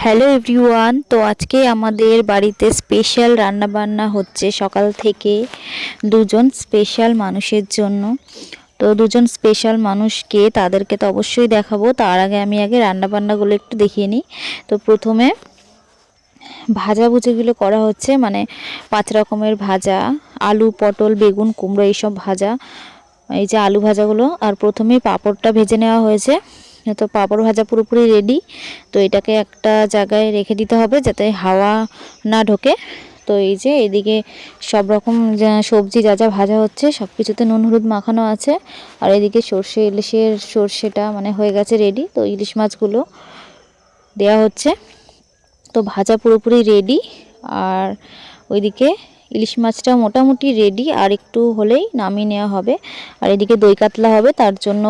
Hello everyone, তো আজকে আমাদের বাড়িতে স্পেশাল রান্না বান্না হচ্ছে সকাল থেকে দুজন স্পেশাল মানুষের জন্য। তো দুজন স্পেশাল মানুষকে তাদেরকে তো অবশ্যই দেখাবো, তার আগে আমি রান্না বান্নাগুলো একটু দেখিয়ে নিই। তো প্রথমে ভাজাভুজিগুলো করা হচ্ছে, মানে 5 রকমের ভাজা, আলু পটল বেগুন কুমড়ো এইসব ভাজা। এই যে আলু ভাজাগুলো, আর প্রথমেই পাঁপড়টা ভেজে নেওয়া হয়েছে। তো পাঁপড় ভাজা পুরোপুরি রেডি। তো এটাকে একটা জায়গায় রেখে দিতে হবে যাতে হাওয়া না ঢোকে। তো এই যে এদিকে সব রকম সবজি যা যা ভাজা হচ্ছে সব কিছুতে নুন হলুদ মাখানো আছে। আর এদিকে ইলিশের সর্ষেটা মানে হয়ে গেছে রেডি। তো ইলিশ মাছগুলো দেয়া হচ্ছে। তো ভাজা পুরোপুরি রেডি। আর ওইদিকে ইলিশ মাছটা মোটামুটি রেডি, আর একটু হলেই নামিয়ে নেওয়া হবে। আর এদিকে দই কাতলা হবে, তার জন্য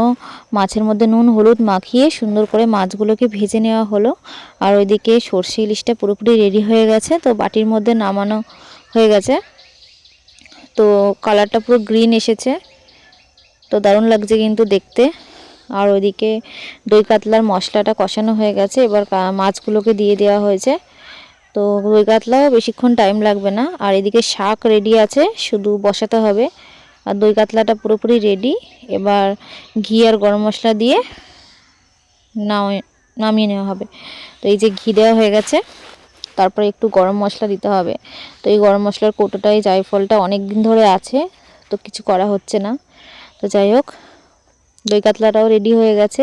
মাছের মধ্যে নুন হলুদ মাখিয়ে সুন্দর করে মাছগুলোকে ভেজে নেওয়া হলো। আর ওইদিকে সর্ষে ইলিশটা পুরোপুরি রেডি হয়ে গেছে, তো বাটির মধ্যে নামানো হয়ে গেছে। তো কালারটা পুরো গ্রিন এসেছে, তো দারুণ লাগছে কিন্তু দেখতে। আর ওইদিকে দই কাতলার মশলাটা কষানো হয়ে গেছে, এবার মাছগুলোকে দিয়ে দেওয়া হয়েছে। তো দই কাতলাও বেশিক্ষণ টাইম লাগবে না। আর এদিকে শাক রেডি আছে, শুধু বসাতে হবে। আর দই কাতলাটা পুরোপুরি রেডি। এবার ঘি আর গরম মশলা দিয়ে নামিয়ে নেওয়া হবে। তো এই যে ঘি দেওয়া হয়ে গেছে, তারপরে একটু গরম মশলা দিতে হবে। তো এই গরম মশলার কৌটোটাই জায়ফলটা অনেক দিন ধরে আছে, তো কিছু করা হচ্ছে না। তো যাই হোক, দই কাতলাটাও রেডি হয়ে গেছে,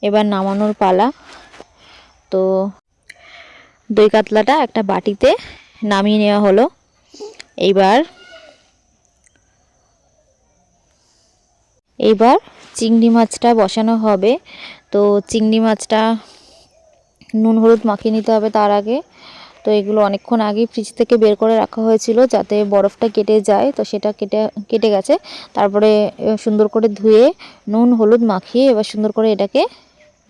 এবার নামানোর পালা। তো দই কাতলাটা একটা বাটিতে নামিয়ে নেওয়া হলো। এইবার চিংড়ি মাছটা বসানো হবে। তো চিংড়ি মাছটা নুন হলুদ মাখিয়ে নিতে হবে তার আগে। তো এগুলো অনেকক্ষণ আগে ফ্রিজ থেকে বের করে রাখা হয়েছিল যাতে বরফটা কেটে যায়, তো সেটা কেটে গেছে। তারপরে সুন্দর করে ধুয়ে নুন হলুদ মাখিয়ে এবার সুন্দর করে এটাকে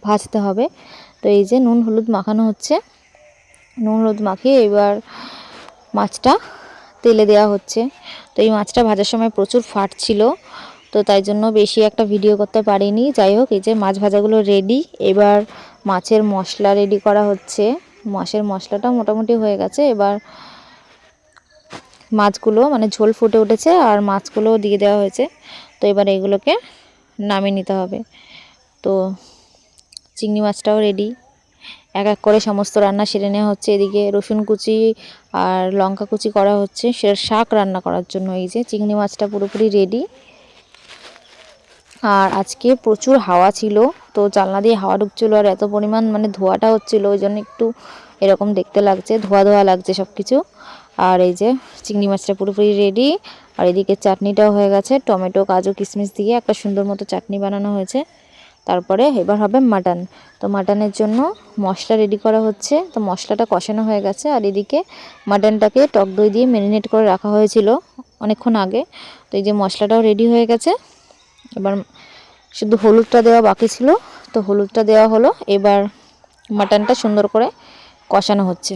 ভাজতে হবে। তো এই যে নুন হলুদ মাখানো হচ্ছে, নুন হলুদ মাখিয়ে এবার মাছটা তেলে দেওয়া হচ্ছে। তো এই মাছটা ভাজার সময় প্রচুর ফাটছিল, তো তাই জন্য বেশি একটা ভিডিও করতে পারিনি। যাই হোক, এই যে মাছ ভাজাগুলো রেডি। এবার মাছের মশলা রেডি করা হচ্ছে। মাছের মশলাটা মোটামুটি হয়ে গেছে। এবার মাছগুলো মানে ঝোল ফুটে উঠেছে আর মাছগুলো দিয়ে দেওয়া হয়েছে। তো এবার এগুলোকে নামিয়ে নিতে হবে। তো চিংড়ি মাছটাও রেডি। এক এক করে সমস্ত রান্না সেরে নেওয়া হচ্ছে। এদিকে রসুন কুচি আর লঙ্কা কুচি করা হচ্ছে সে শাক রান্না করার জন্য। এই যে চিংড়ি মাছটা পুরোপুরি রেডি। আর আজকে প্রচুর হাওয়া ছিল, তো জানলা দিয়ে হাওয়া ঢুকছিলো, আর এত পরিমাণ মানে ধোঁয়াটা হচ্ছিলো, ওই জন্য একটু এরকম দেখতে লাগছে, ধোয়া ধোয়া লাগছে সব কিছু। আর এই যে চিংড়ি মাছটা পুরোপুরি রেডি। আর এদিকে চাটনিটাও হয়ে গেছে, টমেটো কাজু কিশমিশ দিয়ে একটা সুন্দর মতো চাটনি বানানো হয়েছে। তারপরে এবার হবে মাটন। তো মাটনের জন্য মশলা রেডি করা হচ্ছে। তো মশলাটা কষানো হয়ে গেছে। আর এদিকে মাটনটাকে টক দই দিয়ে ম্যারিনেট করে রাখা হয়েছিল অনেকক্ষণ আগে। তো এই যে মশলাটাও রেডি হয়ে গেছে। এবার শুধু হলুদটা দেওয়া বাকি ছিল, তো হলুদটা দেওয়া হলো। এবার মাটনটা সুন্দর করে কষানো হচ্ছে।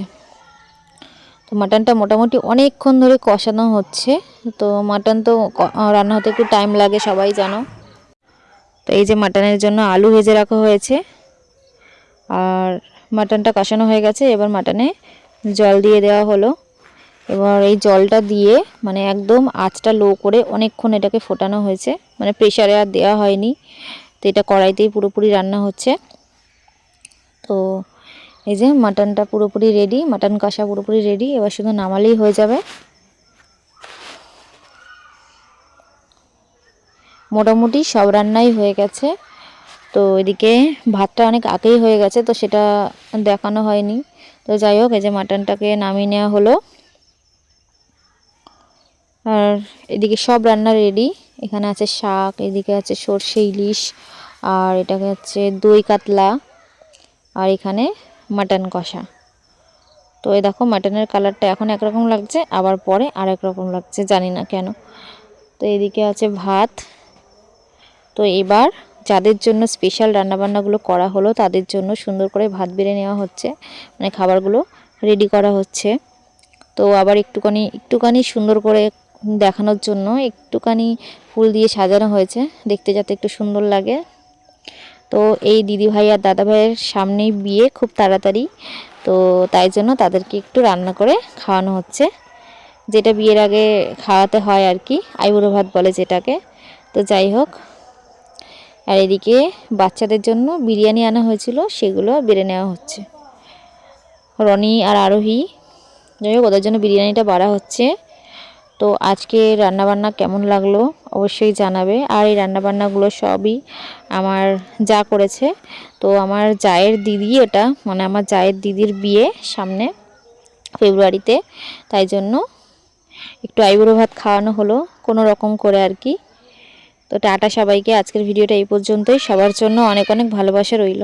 তো মাটনটা মোটামুটি অনেকক্ষণ ধরে কষানো হচ্ছে। তো মাটন তো রান্না হতে একটু টাইম লাগে, সবাই জানো। তো এই যে মাটনের জন্য আলু ভেজে রাখা হয়েছে। আর মাটনটা কষানো হয়ে গেছে, এবার মাটনে জল দিয়ে দেওয়া হলো। এবার এই জলটা দিয়ে মানে একদম আঁচটা লো করে অনেকক্ষণ এটাকে ফোটানো হয়েছে, মানে প্রেসারে আর দেওয়া হয়নি। তো এটা কড়াইতেই পুরোপুরি রান্না হচ্ছে। তো এই যে মাটনটা পুরোপুরি রেডি, মাটন কষা পুরোপুরি রেডি। এবার শুধু নামালেই হয়ে যাবে। মোটামুটি সব রান্নাই হয়ে গেছে। তো এদিকে ভাতটা অনেক আগেই হয়ে গেছে, তো সেটা দেখানো হয়নি। তো যাই হোক, এই যে মাটনটাকে নামিয়ে নেওয়া হলো। আর এদিকে সব রান্না রেডি। এখানে আছে শাক, এদিকে আছে সর্ষে ইলিশ, আর এটাকে হচ্ছে দই কাতলা, আর এখানে মাটন কষা। তো এই দেখো মাটনের কালারটা এখন একরকম লাগছে, আবার পরে আর এক রকম লাগছে, জানি না কেন। তো এদিকে আছে ভাত। তো এবার যাদের জন্য স্পেশাল রান্নাবান্নাগুলো করা হলো তাদের জন্য সুন্দর করে ভাত বেড়ে নেওয়া হচ্ছে, মানে খাবারগুলো রেডি করা হচ্ছে। তো আবার একটুখানি সুন্দর করে দেখানোর জন্য একটুখানি ফুল দিয়ে সাজানো হয়েছে, দেখতে যাতে একটু সুন্দর লাগে। তো এই দিদিভাই আর দাদাভাইয়ের সামনেই বিয়ে খুব তাড়াতাড়ি, তো তাই জন্য তাদেরকে একটু রান্না করে খাওয়ানো হচ্ছে, যেটা বিয়ের আগে খাওয়াতে হয় আর কি, আইবুড়ো ভাত বলে যেটাকে। তো যাই হোক, আর এদিকে বাচ্চাদের জন্য বিরিয়ানি আনা হয়েছিল, সেগুলো বেড়ে নেওয়া হচ্ছে। রনি আর আরোহী, যাই হোক ওদের জন্য বিরিয়ানিটা বাড়া হচ্ছে। তো আজকে রান্নাবান্না কেমন লাগলো অবশ্যই জানাবে। আর এই রান্নাবান্নাগুলো সবই আমার যা করেছে। তো আমার জায়ের দিদি, এটা মানে আমার জায়ের দিদির বিয়ে সামনে ফেব্রুয়ারিতে, তাই জন্য একটু আইবুড়ো ভাত খাওয়ানো হলো কোনো রকম করে আর কি। তো টাটা সবাইকে, আজকের ভিডিওটা এই পর্যন্তই। সবার জন্য অনেক অনেক ভালোবাসা রইল।